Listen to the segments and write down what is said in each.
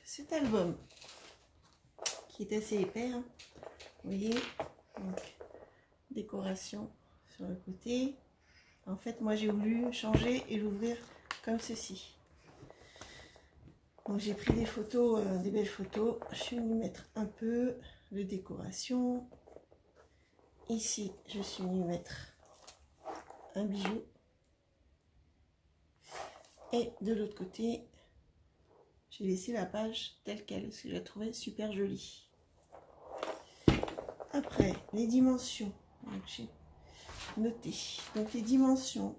cet album qui est assez épais, hein. Vous voyez, donc décoration sur le côté. En fait, moi j'ai voulu changer et l'ouvrir comme ceci. Donc j'ai pris des photos, des belles photos. Je suis venue mettre un peu de décoration. Ici, je suis venue mettre un bijou. Et de l'autre côté, j'ai laissé la page telle qu'elle, parce que je la trouvais super jolie. Après, les dimensions. J'ai noté. Donc les dimensions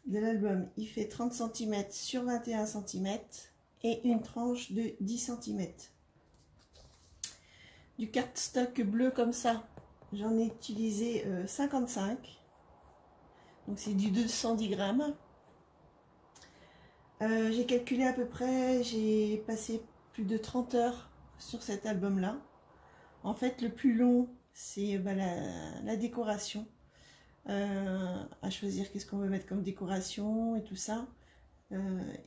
de l'album, il fait 30 cm sur 21 cm et une tranche de 10 cm. Du cardstock bleu comme ça, j'en ai utilisé 55. Donc c'est du 210 grammes. J'ai calculé à peu près, j'ai passé plus de 30 heures sur cet album-là. En fait, le plus long, c'est la décoration. À choisir qu'est-ce qu'on veut mettre comme décoration et tout ça.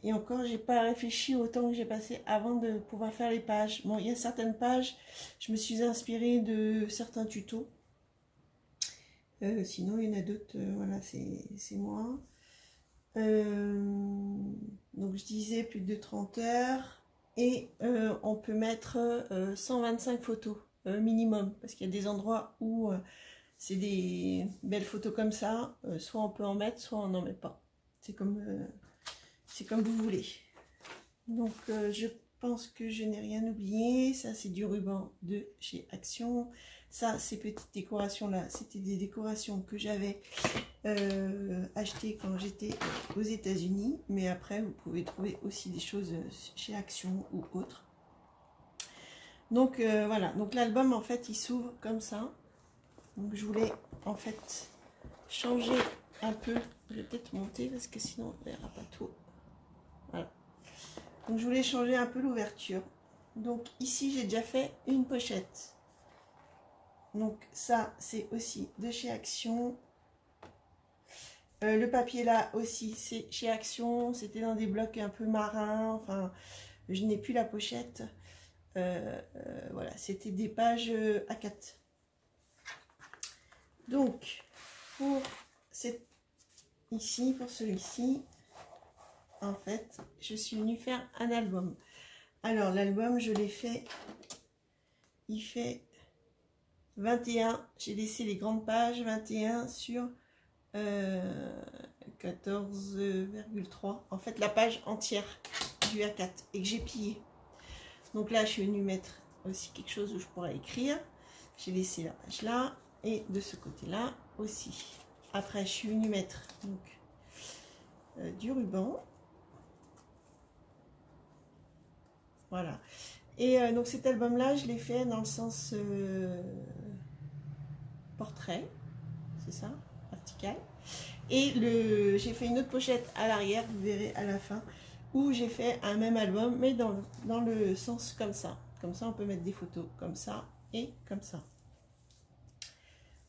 Et encore, j'ai pas réfléchi au temps que j'ai passé avant de pouvoir faire les pages. Bon, il y a certaines pages, je me suis inspirée de certains tutos. Sinon, il y en a d'autres, voilà, c'est moi. Donc je disais plus de 30 heures et on peut mettre 125 photos minimum, parce qu'il y a des endroits où c'est des belles photos comme ça, soit on peut en mettre, soit on n'en met pas, c'est comme vous voulez. Donc je pense que je n'ai rien oublié. Ça c'est du ruban de chez Action. Ça, ces petites décorations là, c'était des décorations que j'avais achetées quand j'étais aux États-Unis, mais après vous pouvez trouver aussi des choses chez Action ou autres. Donc voilà, donc l'album en fait il s'ouvre comme ça. Donc je voulais en fait changer un peu, je vais peut-être monter parce que sinon on ne verra pas tout. Voilà. Donc je voulais changer un peu l'ouverture. Donc ici j'ai déjà fait une pochette. Donc ça c'est aussi de chez Action. Le papier là aussi c'est chez Action. C'était dans des blocs un peu marins. Enfin je n'ai plus la pochette. Voilà, c'était des pages A4. Donc pour celui-ci, en fait, je suis venue faire un album. Alors l'album, je l'ai fait, il fait 21, j'ai laissé les grandes pages, 21 sur 14,3. En fait, la page entière du A4 et que j'ai plié. Donc là, je suis venue mettre aussi quelque chose où je pourrais écrire. J'ai laissé la page là et de ce côté-là aussi. Après, je suis venue mettre donc du ruban. Voilà. Et donc cet album-là, je l'ai fait dans le sens portrait, c'est ça, vertical. Et j'ai fait une autre pochette à l'arrière, vous verrez à la fin, où j'ai fait un même album, mais dans le sens comme ça. Comme ça, on peut mettre des photos comme ça et comme ça.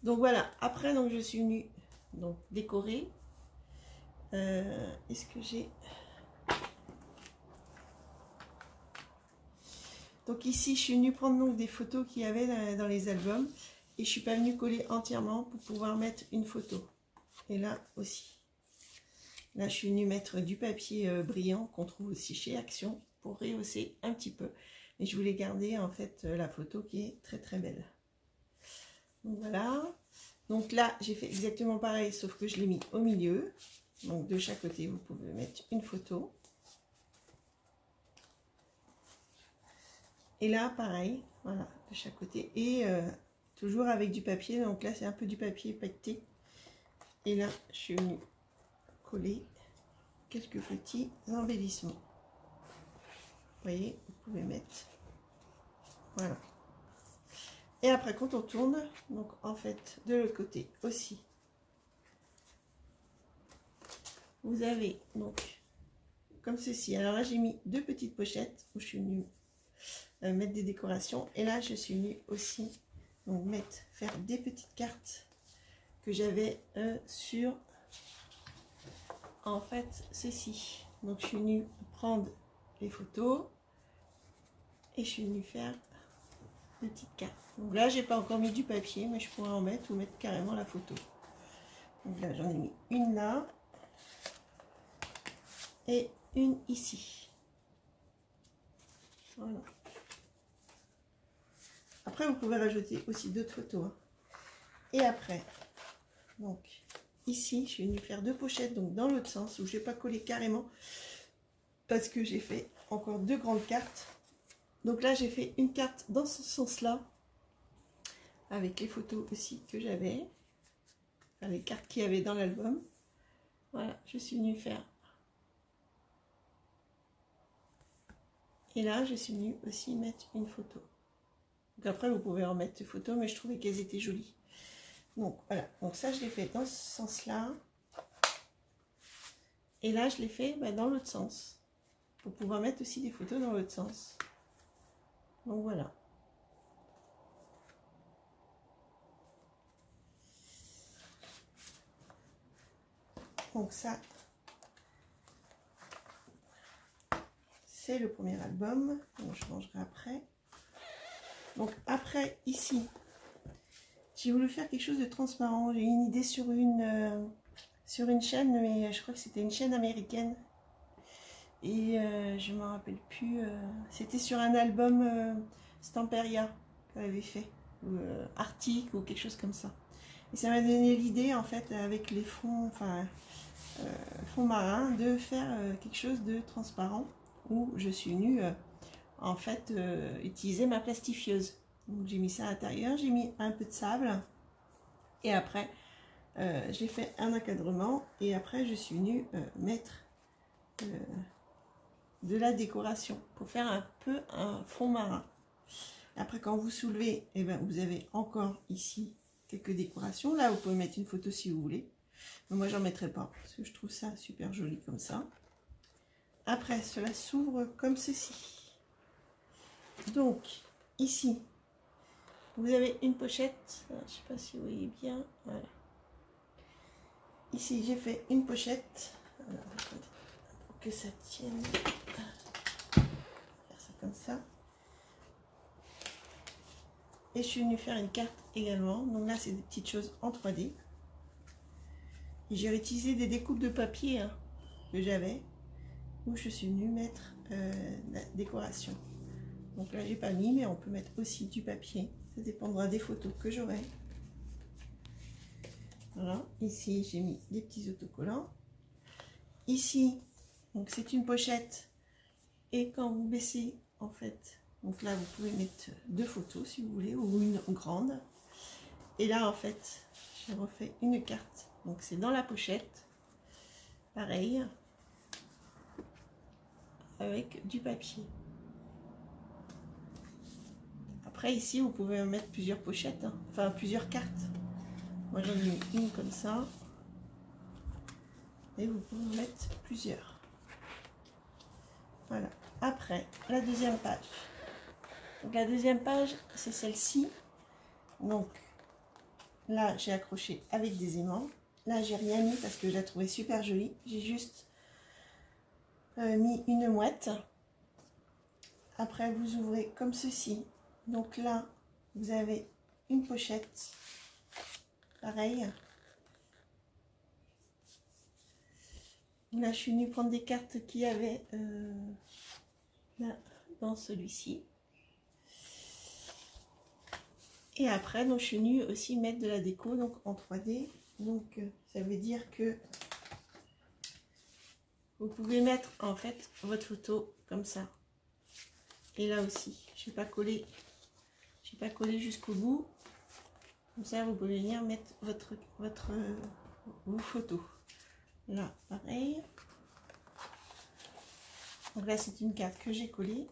Donc voilà, après, donc, je suis venue donc, décorer. Est-ce que j'ai... Donc ici, je suis venue prendre donc des photos qu'il y avait dans les albums. Et je suis pas venue coller entièrement pour pouvoir mettre une photo. Et là aussi. Là, je suis venue mettre du papier brillant qu'on trouve aussi chez Action pour rehausser un petit peu. Mais je voulais garder en fait la photo qui est très très belle. Donc voilà. Donc là, j'ai fait exactement pareil, sauf que je l'ai mis au milieu. Donc de chaque côté, vous pouvez mettre une photo. Et là, pareil, voilà, de chaque côté. Et toujours avec du papier. Donc là, c'est un peu du papier pailleté. Et là, je suis venue coller quelques petits embellissements. Vous voyez, vous pouvez mettre. Voilà. Et après, quand on tourne, donc en fait, de l'autre côté aussi, vous avez donc comme ceci. Alors là, j'ai mis deux petites pochettes où je suis venue mettre des décorations. Et là, je suis venue aussi donc faire des petites cartes que j'avais sur en fait ceci. Donc je suis venue prendre les photos Et je suis venue faire de petites cartes. Donc là, j'ai pas encore mis du papier, mais je pourrais en mettre ou mettre carrément la photo. Donc là, j'en ai mis une là et une ici. Voilà. Après, vous pouvez rajouter aussi d'autres photos. Hein. Et après, donc ici, je suis venue faire deux pochettes, donc dans l'autre sens, où je n'ai pas collé carrément, parce que j'ai fait encore deux grandes cartes. Donc là, j'ai fait une carte dans ce sens-là, avec les photos aussi que j'avais, enfin, les cartes qu'il y avait dans l'album. Voilà, je suis venue faire. Et là, je suis venue aussi mettre une photo. Donc après, vous pouvez en mettre des photos, mais je trouvais qu'elles étaient jolies. Donc voilà, donc ça, je l'ai fait dans ce sens-là. Et là, je l'ai fait dans l'autre sens, pour pouvoir mettre aussi des photos dans l'autre sens. Donc voilà. Donc ça, c'est le premier album. Donc je rangerai après. Donc après, ici, j'ai voulu faire quelque chose de transparent. J'ai eu une idée sur une chaîne, mais je crois que c'était une chaîne américaine. Et je ne me rappelle plus. C'était sur un album Stamperia qu'elle avait fait. Ou Arctic ou quelque chose comme ça. Et ça m'a donné l'idée, en fait, avec les fonds, fonds marins, de faire quelque chose de transparent. Où je suis venue, en fait, utiliser ma plastifieuse. Donc j'ai mis ça à l'intérieur, j'ai mis un peu de sable. Et après, j'ai fait un encadrement. Et après, je suis venue mettre de la décoration pour faire un peu un fond marin. Après, quand vous soulevez, eh ben, vous avez encore ici quelques décorations. Là, vous pouvez mettre une photo si vous voulez. Mais moi, j'en mettrai pas parce que je trouve ça super joli comme ça. Après, cela s'ouvre comme ceci. Donc, ici, vous avez une pochette. Je ne sais pas si vous voyez bien. Voilà. Ici, j'ai fait une pochette. Alors, pour que ça tienne. Faire ça comme ça. Et je suis venue faire une carte également. Donc là, c'est des petites choses en 3D. Et j'ai réutilisé des découpes de papier hein, que j'avais. Où je suis venue mettre la décoration. Donc là, j'ai pas mis, mais on peut mettre aussi du papier. Ça dépendra des photos que j'aurai. Voilà. Ici, j'ai mis des petits autocollants. Ici, donc c'est une pochette. Et quand vous baissez, en fait, donc là, vous pouvez mettre deux photos si vous voulez, ou une grande. Et là, en fait, j'ai refait une carte. Donc c'est dans la pochette. Pareil. Avec du papier. Après ici vous pouvez mettre plusieurs pochettes, hein. Enfin plusieurs cartes. Moi j'en ai mis une comme ça. Et vous pouvez en mettre plusieurs. Voilà. Après la deuxième page. Donc la deuxième page c'est celle-ci. Donc là j'ai accroché avec des aimants. Là j'ai rien mis parce que je la trouvais super jolie. J'ai juste mis une mouette. Après vous ouvrez comme ceci. Donc là vous avez une pochette. Pareil. Là je suis venue prendre des cartes qu'il y avait là, dans celui-ci. Et après donc je suis venue aussi mettre de la déco donc en 3D. Donc ça veut dire que vous pouvez mettre en fait votre photo comme ça. Et là aussi, je n'ai pas collé jusqu'au bout. Comme ça, vous pouvez venir mettre vos photos. Là, pareil. Donc là, c'est une carte que j'ai collée.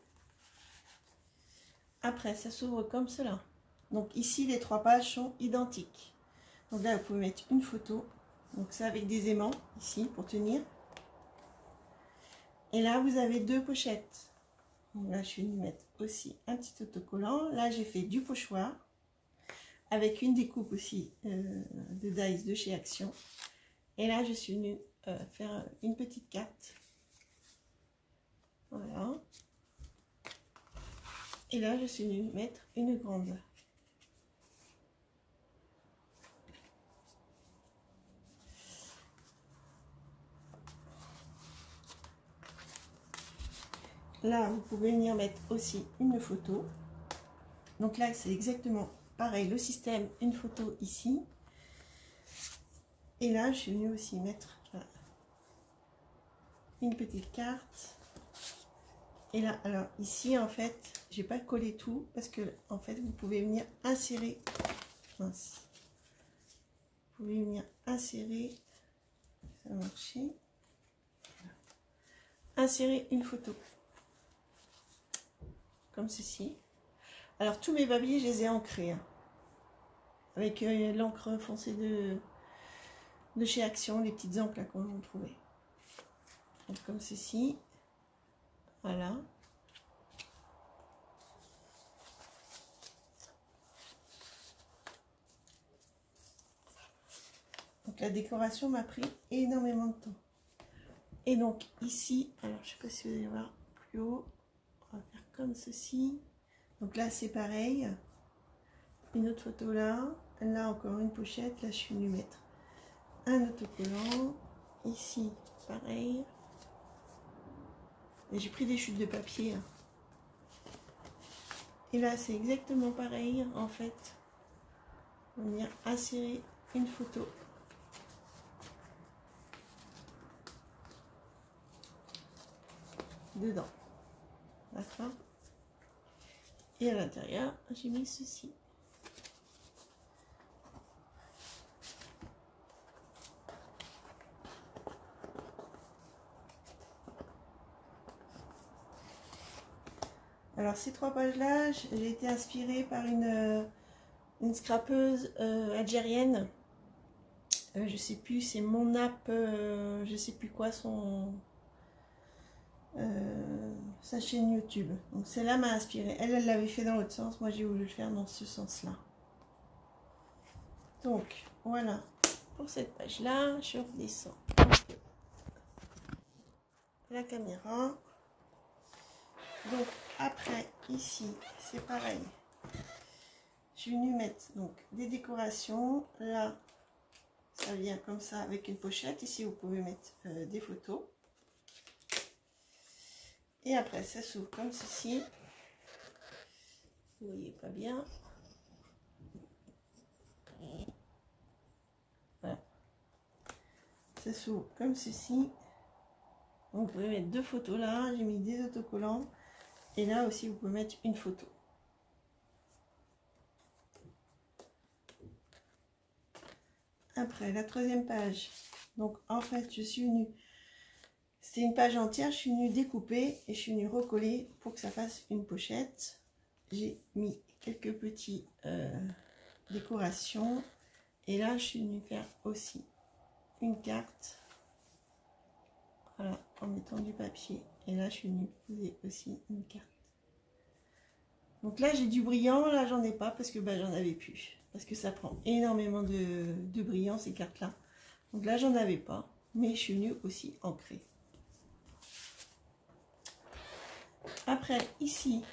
Après, ça s'ouvre comme cela. Donc ici, les trois pages sont identiques. Donc là, vous pouvez mettre une photo. Donc ça avec des aimants ici pour tenir. Et là, vous avez deux pochettes. Donc là, je suis venue mettre aussi un petit autocollant. Là, j'ai fait du pochoir avec une découpe aussi de dies de chez Action. Et là, je suis venue faire une petite carte. Voilà. Et là, je suis venue mettre une grande. Là, vous pouvez venir mettre aussi une photo. Donc là, c'est exactement pareil, le système, une photo ici. Et là, je suis venue aussi mettre une petite carte. Et là, alors ici, en fait, j'ai pas collé tout parce que, en fait, vous pouvez venir insérer. Mince. Vous pouvez venir insérer. Ça va marcher. Insérer une photo. Comme ceci. Alors, tous mes papiers, je les ai ancrés. Hein, avec l'encre foncée de chez Action, les petites encres là qu'on a trouvées. Donc, comme ceci. Voilà. Donc, la décoration m'a pris énormément de temps. Et donc, ici, alors, je ne sais pas si vous allez voir plus haut. On va faire comme ceci. Donc là, c'est pareil. Une autre photo là. Là, encore une pochette. Là, je suis venue mettre un autocollant. Ici, pareil. Et j'ai pris des chutes de papier. Et là, c'est exactement pareil. En fait, on va venir insérer une photo. Dedans. D'accord. Et à l'intérieur, j'ai mis ceci. Alors ces 3 pages-là, j'ai été inspirée par une scrapeuse algérienne. Je sais plus, c'est mon app, je sais plus quoi sa chaîne YouTube. Donc celle-là m'a inspirée. Elle l'avait fait dans l'autre sens. Moi, j'ai voulu le faire dans ce sens-là. Donc voilà pour cette page-là. Je redescends la caméra. Donc après ici c'est pareil, je suis venue mettre donc des décorations. Là ça vient comme ça avec une pochette. Ici vous pouvez mettre des photos. Et après ça s'ouvre comme ceci. Vous voyez pas bien. Voilà. Ça s'ouvre comme ceci. Donc, vous pouvez mettre 2 photos là. J'ai mis des autocollants. Et là aussi, vous pouvez mettre une photo. Après, la 3e page. Donc, en fait, je suis venue... C'était une page entière. Je suis venue découper et je suis venue recoller pour que ça fasse une pochette. J'ai mis quelques petits décorations. Et là, je suis venue faire aussi une carte. Voilà, en mettant du papier. Et là, je suis venue poser aussi une carte. Donc là, j'ai du brillant. Là, j'en ai pas parce que bah, j'en avais plus. Parce que ça prend énormément de brillant, ces cartes-là. Donc là, j'en avais pas. Mais je suis venue aussi ancrer. Après, ici.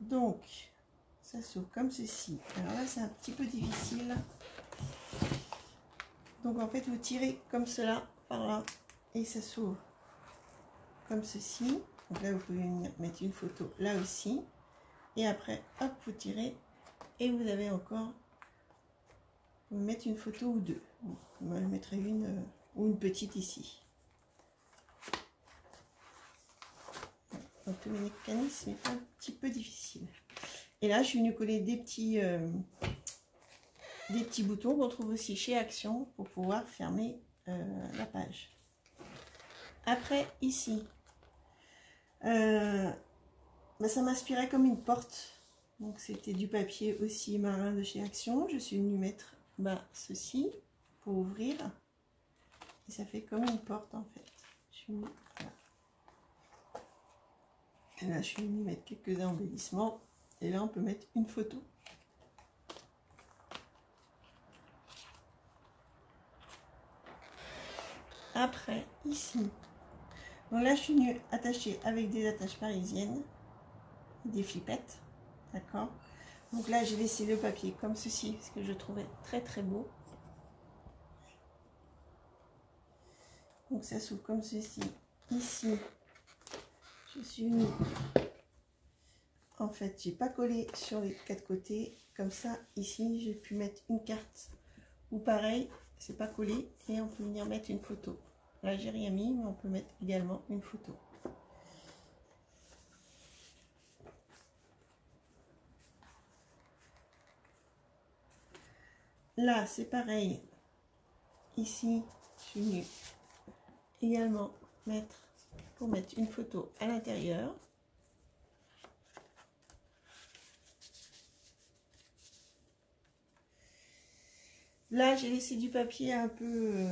Donc, ça s'ouvre comme ceci. Alors là, c'est un petit peu difficile. Donc, en fait, vous tirez comme cela, par là. Et ça s'ouvre comme ceci. Donc là, vous pouvez venir mettre une photo là aussi. Et après, hop, vous tirez. Et vous avez encore... Vous pouvez mettre une photo ou 2. Bon, moi, je mettrai une ou une petite ici. Donc le mécanisme est un petit peu difficile. Et là, je suis venue coller des petits boutons qu'on trouve aussi chez Action pour pouvoir fermer la page. Après, ici, bah, ça m'inspirait comme une porte. Donc c'était du papier aussi marin de chez Action. Je suis venue mettre ceci pour ouvrir. Et ça fait comme une porte en fait. Voilà. Et là, je suis venue mettre quelques embellissements. Et là, on peut mettre une photo. Après, ici, Donc là, je suis venue attacher avec des attaches parisiennes, des flippettes, d'accord. Donc là, j'ai laissé le papier comme ceci, parce que je trouvais très très beau. Donc ça s'ouvre comme ceci. Ici, je suis venue, en fait, j'ai pas collé sur les quatre côtés, comme ça. Ici, j'ai pu mettre une carte, ou pareil, c'est pas collé, et on peut venir mettre une photo. Là, j'ai rien mis, mais on peut mettre également une photo. Là, c'est pareil. Ici, je suis venue également mettre une photo à l'intérieur. Là, j'ai laissé du papier un peu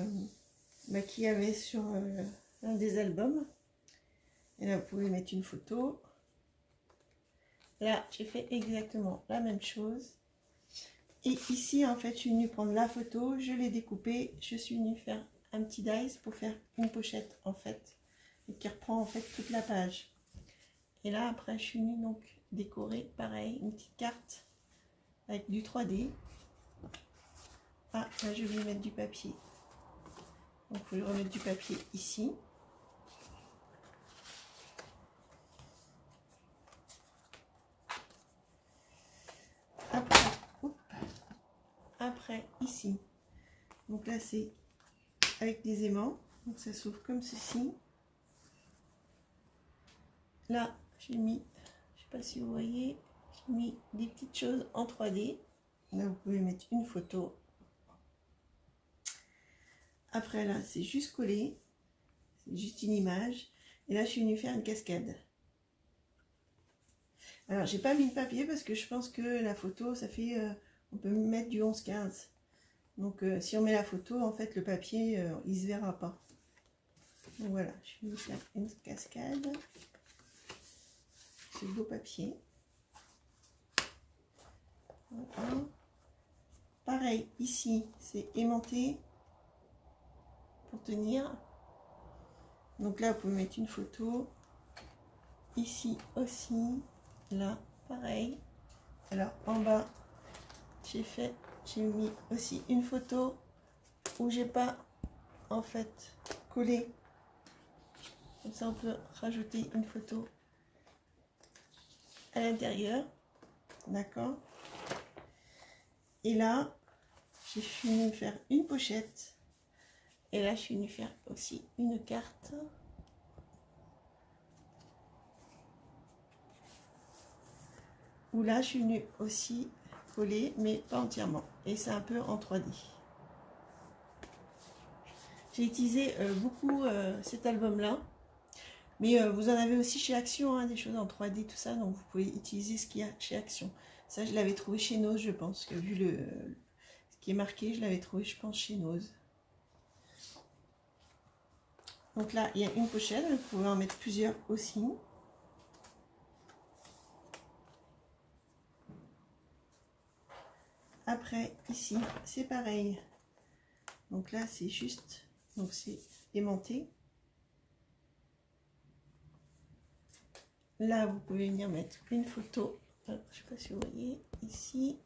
qu'il y avait sur un des albums. Et là, vous pouvez mettre une photo. Là, j'ai fait exactement la même chose. Et ici, en fait, je suis venue prendre la photo, je l'ai découpée, je suis venue faire un petit dice pour faire une pochette, en fait, et qui reprend, en fait, toute la page. Et là, après, je suis venue, donc, décorer, pareil, une petite carte avec du 3D. Ah, là, je vais mettre du papier. Donc, il faut remettre du papier ici. Après, ici, donc là c'est avec des aimants, donc ça s'ouvre comme ceci. Là j'ai mis, je sais pas si vous voyez, j'ai mis des petites choses en 3D. Là vous pouvez mettre une photo. Après là c'est juste collé, c'est juste une image. Et là je suis venue faire une cascade. Alors j'ai pas mis de papier parce que je pense que la photo ça fait... on peut mettre du 11-15. Donc si on met la photo, en fait le papier il se verra pas. Donc voilà, je vais faire une cascade. Ce beau papier. Voilà. Pareil, ici c'est aimanté pour tenir. Donc là vous pouvez mettre une photo. Ici aussi. Là pareil. Alors en bas j'ai mis aussi une photo où j'ai pas en fait collé. Comme ça on peut rajouter une photo à l'intérieur. D'accord. Et là j'ai fini de faire une pochette. Et là je suis venue faire aussi une carte. Où là je suis venue aussi coller, mais pas entièrement. Et c'est un peu en 3D. J'ai utilisé beaucoup cet album-là. Mais vous en avez aussi chez Action, hein, des choses en 3D, tout ça. Donc vous pouvez utiliser ce qu'il y a chez Action. Ça, je l'avais trouvé chez Nose, je pense. Que vu ce qui est marqué, je l'avais trouvé, je pense, chez Nose. Donc là, il y a une pochette. Vous pouvez en mettre plusieurs aussi. Après, ici, c'est pareil. Donc là, c'est juste... Donc c'est aimanté. Là, vous pouvez venir mettre une photo. Je ne sais pas si vous voyez ici.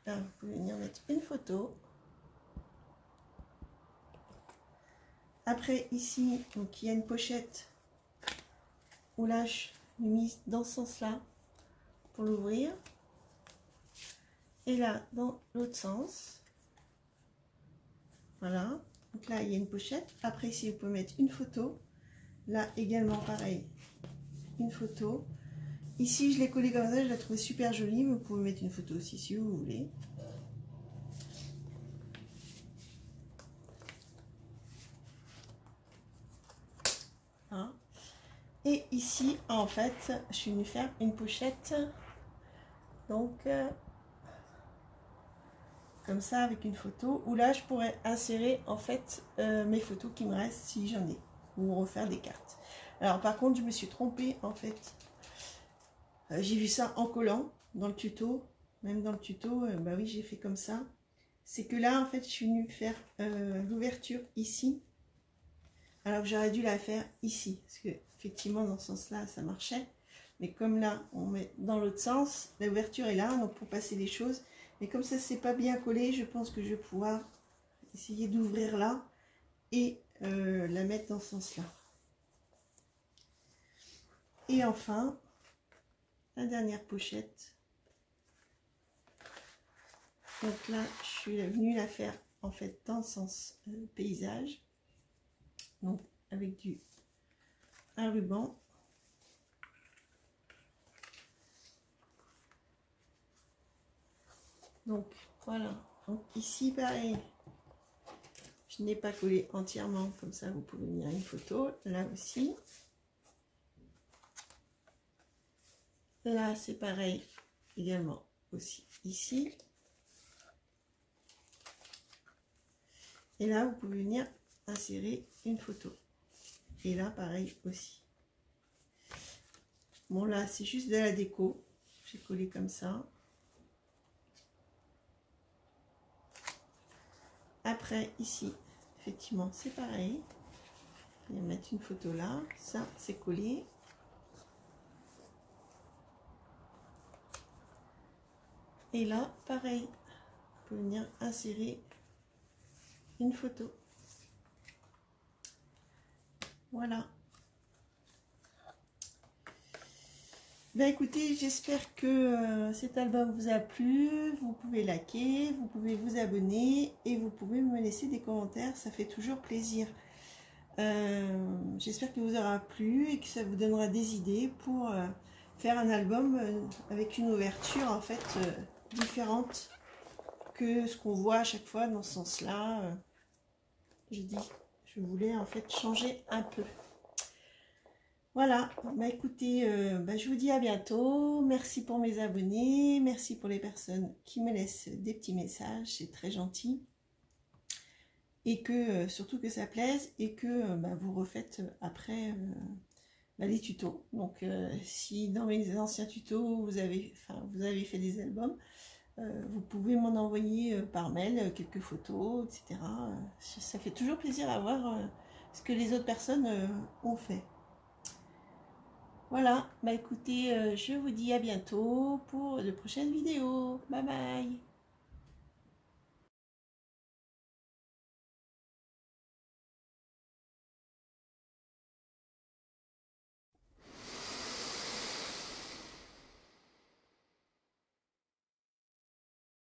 Là, vous pouvez venir mettre une photo. Après, ici, donc il y a une pochette où là, je l'ai mise dans ce sens-là pour l'ouvrir. Et là, dans l'autre sens. Voilà. Donc là, il y a une pochette. Après, ici, vous pouvez mettre une photo. Là, également, pareil. Une photo. Ici, je l'ai collé comme ça. Je l'ai trouvé super jolie. Mais vous pouvez mettre une photo aussi, si vous voulez. Hein. Et ici, en fait, je suis venue faire une pochette. Donc... comme ça avec une photo où là je pourrais insérer en fait mes photos qui me restent si j'en ai, ou refaire des cartes. Alors par contre je me suis trompée en fait, j'ai vu ça en collant dans le tuto, même dans le tuto, bah oui j'ai fait comme ça. C'est que là en fait je suis venue faire l'ouverture ici alors que j'aurais dû la faire ici, parce que effectivement dans ce sens-là ça marchait, mais comme là on met dans l'autre sens, l'ouverture est là, donc pour passer les choses, mais comme ça c'est pas bien collé, je pense que je vais pouvoir essayer d'ouvrir là et la mettre dans ce sens-là. Et enfin, la dernière pochette. Donc là, je suis venue la faire en fait dans le sens paysage. Donc avec un ruban. Donc voilà. Donc ici pareil. Je n'ai pas collé entièrement, comme ça vous pouvez venir une photo. Là aussi. Là c'est pareil également aussi ici. Et là vous pouvez venir insérer une photo. Et là pareil aussi. Bon là c'est juste de la déco. J'ai collé comme ça. Après ici effectivement c'est pareil. Je vais mettre une photo là. Ça c'est collé. Et là pareil. On peut venir insérer une photo. Voilà. Ben écoutez, j'espère que cet album vous a plu. Vous pouvez liker, vous pouvez vous abonner et vous pouvez me laisser des commentaires. Ça fait toujours plaisir. J'espère que vous aura plu et que ça vous donnera des idées pour faire un album avec une ouverture en fait différente que ce qu'on voit à chaque fois dans ce sens-là. Je voulais en fait changer un peu. Voilà, bah écoutez, je vous dis à bientôt. Merci pour mes abonnés, merci pour les personnes qui me laissent des petits messages, c'est très gentil. Et que surtout que ça plaise et que vous refaites après les tutos. Donc si dans mes anciens tutos vous avez fait des albums, vous pouvez m'en envoyer par mail quelques photos, etc. Ça fait toujours plaisir à voir ce que les autres personnes ont fait. Voilà, bah écoutez, je vous dis à bientôt pour de prochaines vidéos. Bye bye.